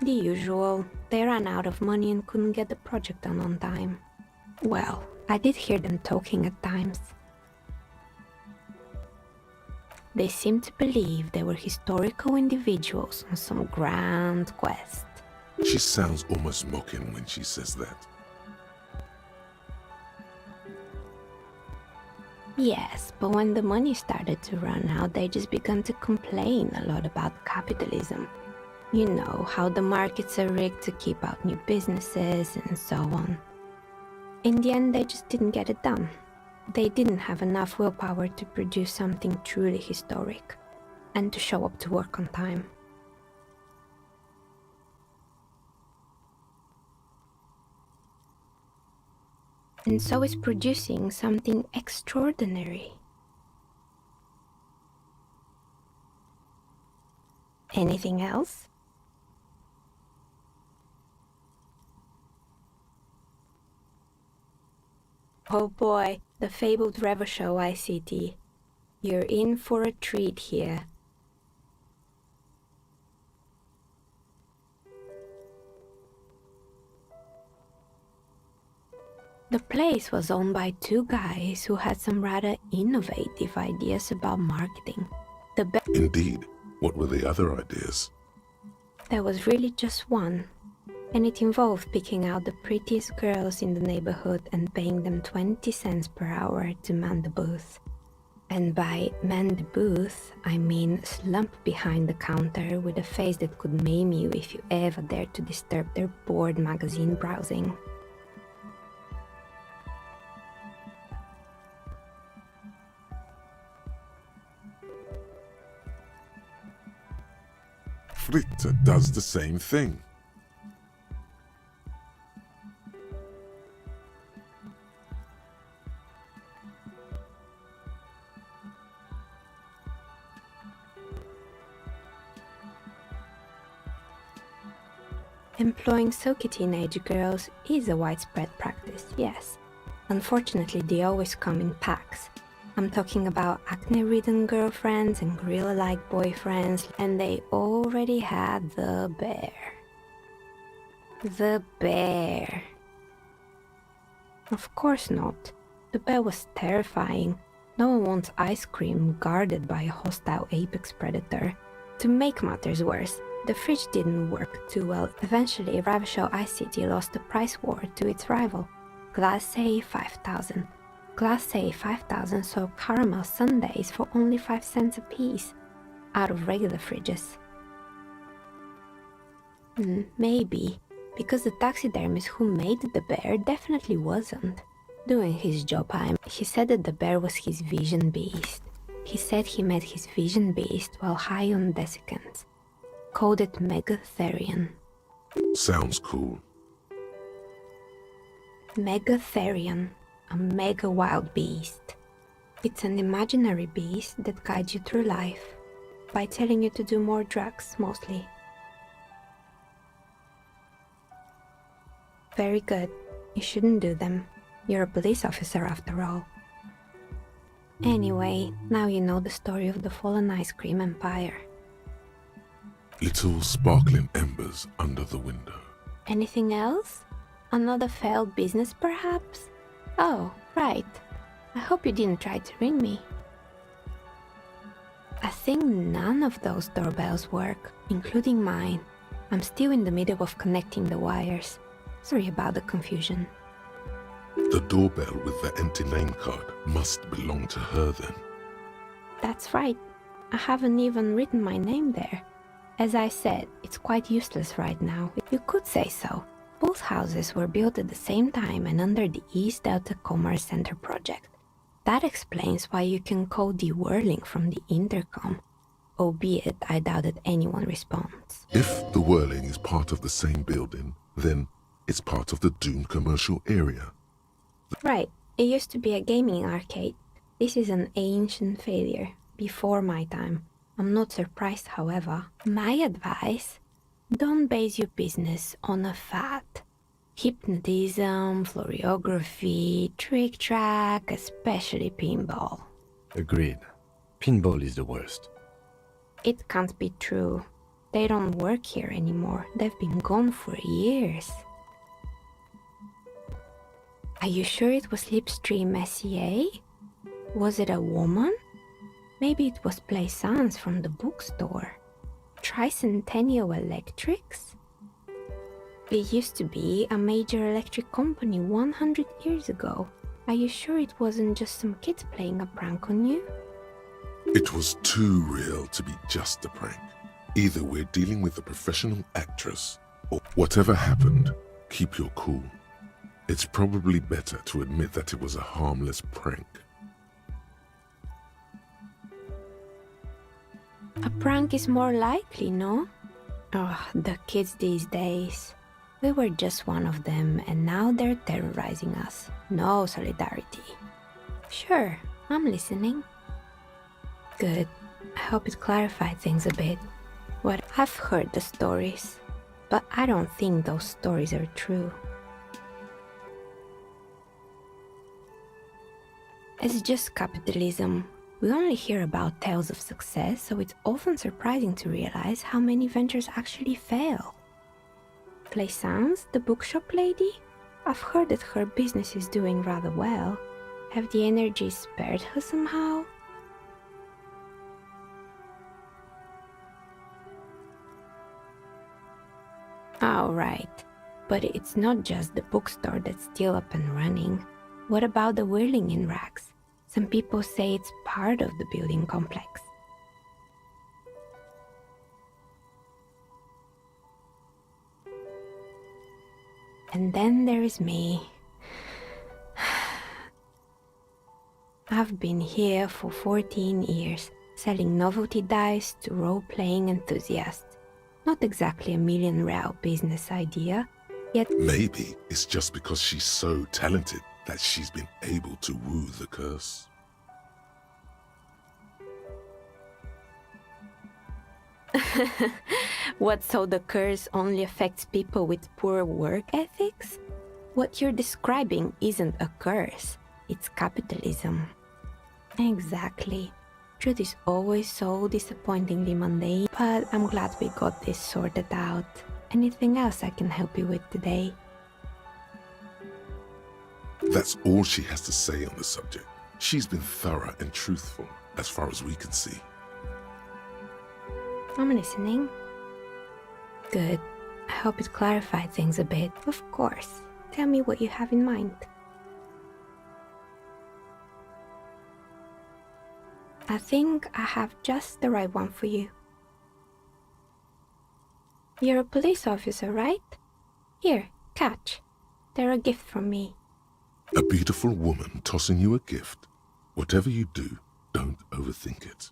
The usual, they ran out of money and couldn't get the project done on time. Well, I did hear them talking at times. They seemed to believe they were historical individuals on some grand quest. She sounds almost mocking when she says that. Yes, but when the money started to run out, they just began to complain a lot about capitalism. You know, how the markets are rigged to keep out new businesses and so on. In the end, they just didn't get it done. They didn't have enough willpower to produce something truly historic, and to show up to work on time. And so is producing something extraordinary. Anything else? Oh boy, the fabled Revo Show ICT. You're in for a treat here. The place was owned by two guys who had some rather innovative ideas about marketing. Indeed. What were the other ideas? There was really just one, and it involved picking out the prettiest girls in the neighborhood and paying them 20 cents per hour to man the booth. And by man the booth, I mean slump behind the counter with a face that could maim you if you ever dared to disturb their bored magazine browsing. Fritta does the same thing. Employing silky teenage girls is a widespread practice, yes. Unfortunately, they always come in packs. I'm talking about acne-ridden girlfriends and gorilla-like boyfriends, and they already had the bear. The bear. Of course not. The bear was terrifying. No one wants ice cream guarded by a hostile apex predator. To make matters worse, the fridge didn't work too well. Eventually, Ravishell ICT lost the price war to its rival, Class A 5000. Class A 5000 sold caramel sundaes for only 5 cents a piece, out of regular fridges. Maybe, because the taxidermist who made the bear definitely wasn't doing his job. He said that the bear was his vision beast. He said he met his vision beast while high on desiccants. Called it Megatherion. Sounds cool. Megatherion. A mega wild beast. It's an imaginary beast that guides you through life by telling you to do more drugs, mostly. Very good. You shouldn't do them. You're a police officer after all. Anyway, now you know the story of the fallen ice cream empire. Little sparkling embers under the window. Anything else? Another failed business, perhaps? Oh, right. I hope you didn't try to ring me. I think none of those doorbells work, including mine. I'm still in the middle of connecting the wires. Sorry about the confusion. The doorbell with the empty name card must belong to her then. That's right. I haven't even written my name there. As I said, it's quite useless right now. You could say so. Both houses were built at the same time and under the East Delta Commerce Center project. That explains why you can call the whirling from the intercom, albeit I doubt that anyone responds. If the whirling is part of the same building, then it's part of the doomed commercial area. Right. It used to be a gaming arcade. This is an ancient failure, before my time. I'm not surprised, however. My advice? Don't base your business on a fad. Hypnotism, floriography, trick-track, especially pinball. Agreed. Pinball is the worst. It can't be true. They don't work here anymore. They've been gone for years. Are you sure it was Slipstream SEA? Was it a woman? Maybe it was Plaisance from the bookstore. Tricentennial Electrics? It used to be a major electric company 100 years ago. Are you sure it wasn't just some kids playing a prank on you? It was too real to be just a prank. Either we're dealing with a professional actress, or whatever happened, keep your cool. It's probably better to admit that it was a harmless prank. A prank is more likely, no? Oh, the kids these days. We were just one of them, and now they're terrorizing us. No solidarity. Sure, I'm listening. Good. I hope it clarified things a bit. What I've heard the stories, but I don't think those stories are true. It's just capitalism. We only hear about tales of success, so it's often surprising to realize how many ventures actually fail. Plaisance, the bookshop lady? I've heard that her business is doing rather well. Have the energy spared her somehow? Oh, right. But it's not just the bookstore that's still up and running. What about the whirling in rags? Some people say it's part of the building complex. And then there is me. I've been here for 14 years, selling novelty dice to role-playing enthusiasts. Not exactly a million-real business idea, yet Maybe it's just because she's so talented that she's been able to woo the curse. what, so the curse only affects people with poor work ethics? What you're describing isn't a curse, it's capitalism. Exactly. Truth is always so disappointingly mundane, but I'm glad we got this sorted out. Anything else I can help you with today? That's all she has to say on the subject. She's been thorough and truthful, as far as we can see. I'm listening. Good. I hope it clarified things a bit. Of course. Tell me what you have in mind. I think I have just the right one for you. You're a police officer, right? Here, catch. They're a gift from me. A beautiful woman tossing you a gift. Whatever you do, don't overthink it.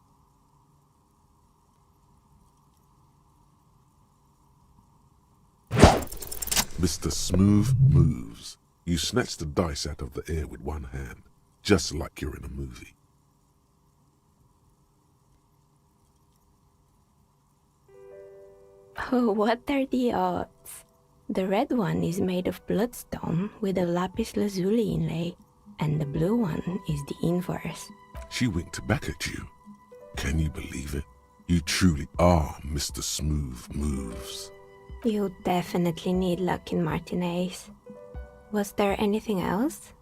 Mr. Smooth Moves. You snatch the dice out of the air with one hand, just like you're in a movie. Oh, what are the odds? The red one is made of bloodstone with a lapis lazuli inlay, and the blue one is the inverse. She winked back at you. Can you believe it? You truly are Mr. Smooth Moves. You definitely need luck in Martinez. Was there anything else?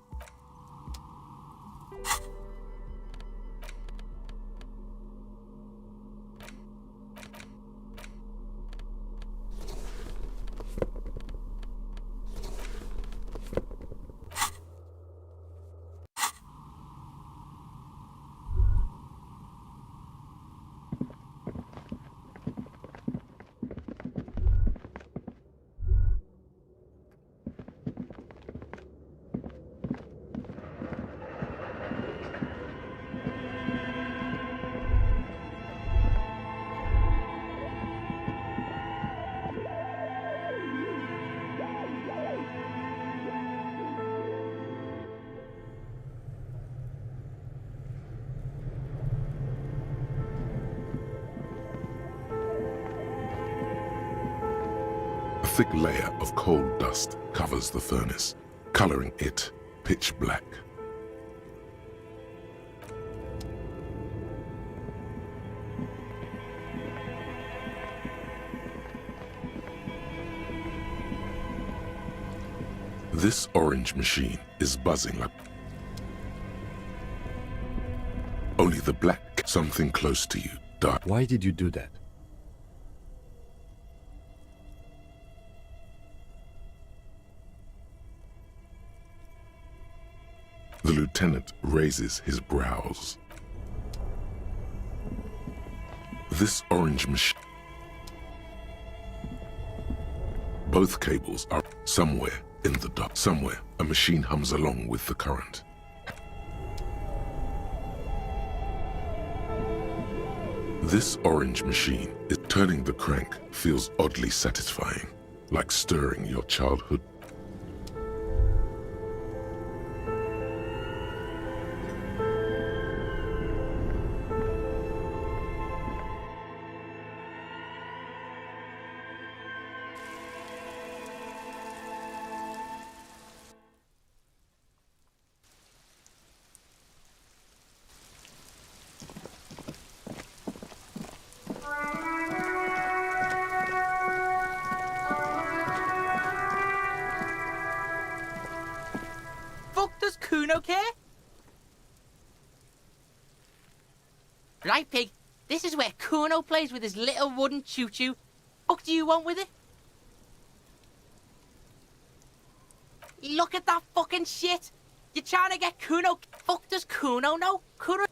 A thick layer of coal dust covers the furnace, coloring it pitch black. This orange machine is buzzing like... Only the black, something close to you, died. Why did you do that? The lieutenant raises his brows. This orange machine... Both cables are somewhere in the dark. Somewhere, a machine hums along with the current. This orange machine is turning the crank feels oddly satisfying, like stirring your childhood. Does Kuno care? Right, pig. This is where Kuno plays with his little wooden choo-choo. What do you want with it? Look at that fucking shit. You're trying to get Kuno. Fuck does Kuno know? Kuno.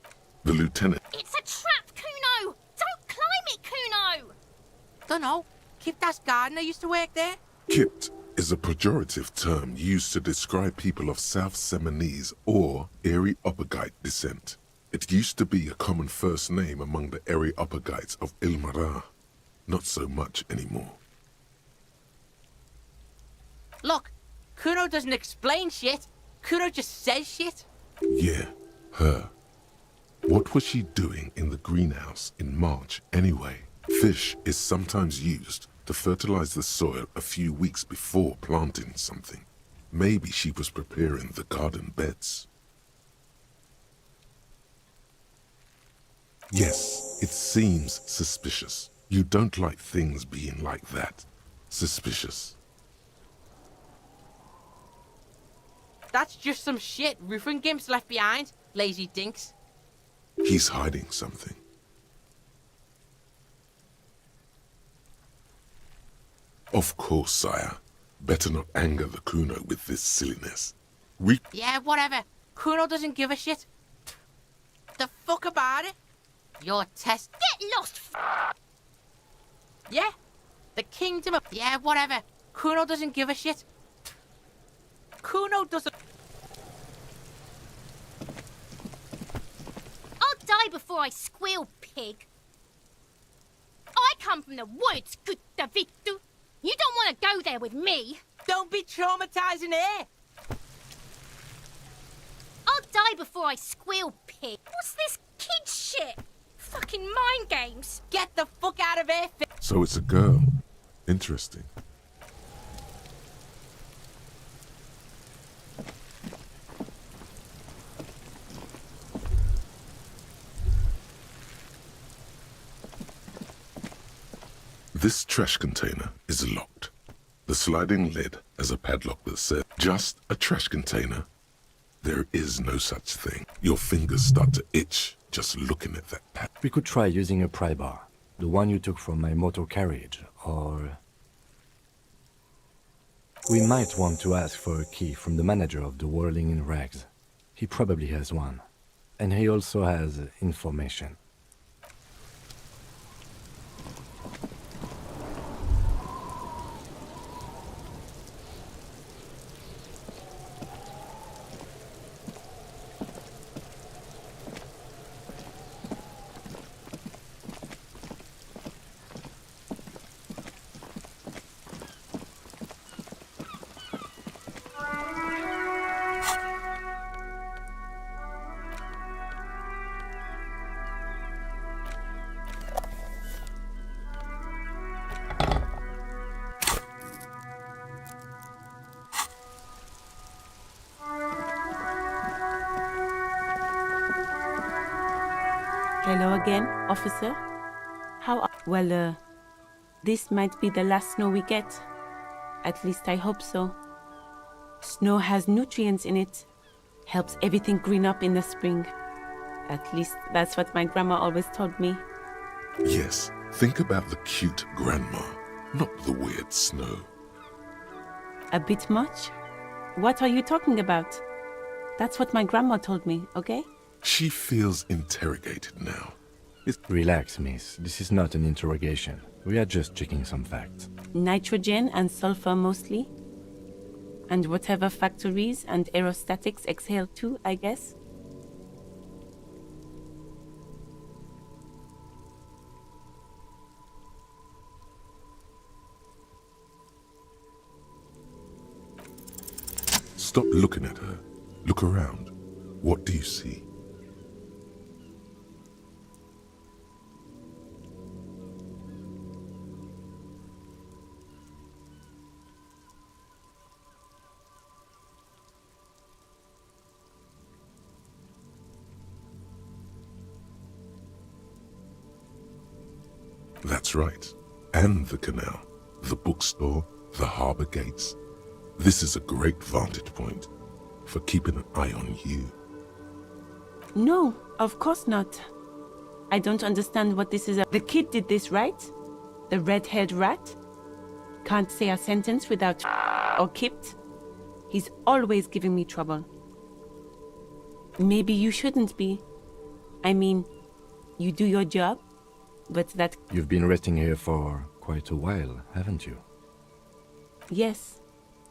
The lieutenant... It's a trap, Kuno! Don't climb it, Kuno! Dunno. Kiptas gardener used to work there. Kipt is a pejorative term used to describe people of South Seminese or Areopagite descent. It used to be a common first name among the Areopagites of Ilmara. Not so much anymore. Look, Kuno doesn't explain shit. Kuno just says shit. Yeah, her. What was she doing in the greenhouse in March anyway? Fish is sometimes used to fertilize the soil a few weeks before planting something. Maybe she was preparing the garden beds. Yes, it seems suspicious. You don't like things being like that. Suspicious. That's just some shit roofing gimps left behind. Lazy dinks. He's hiding something. Of course, sire. Better not anger the Kuno with this silliness. Yeah, whatever. Kuno doesn't give a shit. The fuck about it? Your test. Get lost! Yeah? The kingdom of... Yeah, whatever. Kuno doesn't give a shit. Kuno doesn't... I'll die before I squeal, pig. I come from the woods, good Davidu. You don't want to go there with me. Don't be traumatizing here. I'll die before I squeal, pig. What's this kid shit? Fucking mind games. Get the fuck out of here. So it's a girl. Interesting. This trash container is locked. The sliding lid has a padlock that says, just a trash container. There is no such thing. Your fingers start to itch just looking at that pad. We could try using a pry bar, the one you took from my motor carriage, or... We might want to ask for a key from the manager of the Whirling in Rags. He probably has one. And he also has information. Hello again, officer. Well, this might be the last snow we get. At least I hope so. Snow has nutrients in it. Helps everything green up in the spring. At least that's what my grandma always told me. Yes, think about the cute grandma, not the weird Snow. A bit much? What are you talking about? That's what my grandma told me, okay? She feels interrogated now. Relax, miss. This is not an interrogation. We are just checking some facts. Nitrogen and sulfur mostly. And whatever factories and aerostatics exhale too, I guess. Stop looking at her. Look around. What do you see? That's right. And the canal, the bookstore, the harbor gates. This is a great vantage point for keeping an eye on you. No, of course not. I don't understand what this is. The kid did this, right? The red-haired rat? Can't say a sentence without or kipped. He's always giving me trouble. Maybe you shouldn't be. I mean, you do your job, but that... You've been resting here for quite a while, haven't you? Yes,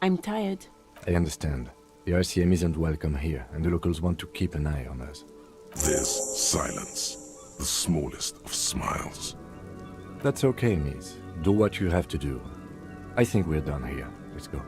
I'm tired. I understand. The RCM isn't welcome here, and the locals want to keep an eye on us. There's silence, the smallest of smiles. That's okay, miss. Do what you have to do. I think we're done here. Let's go.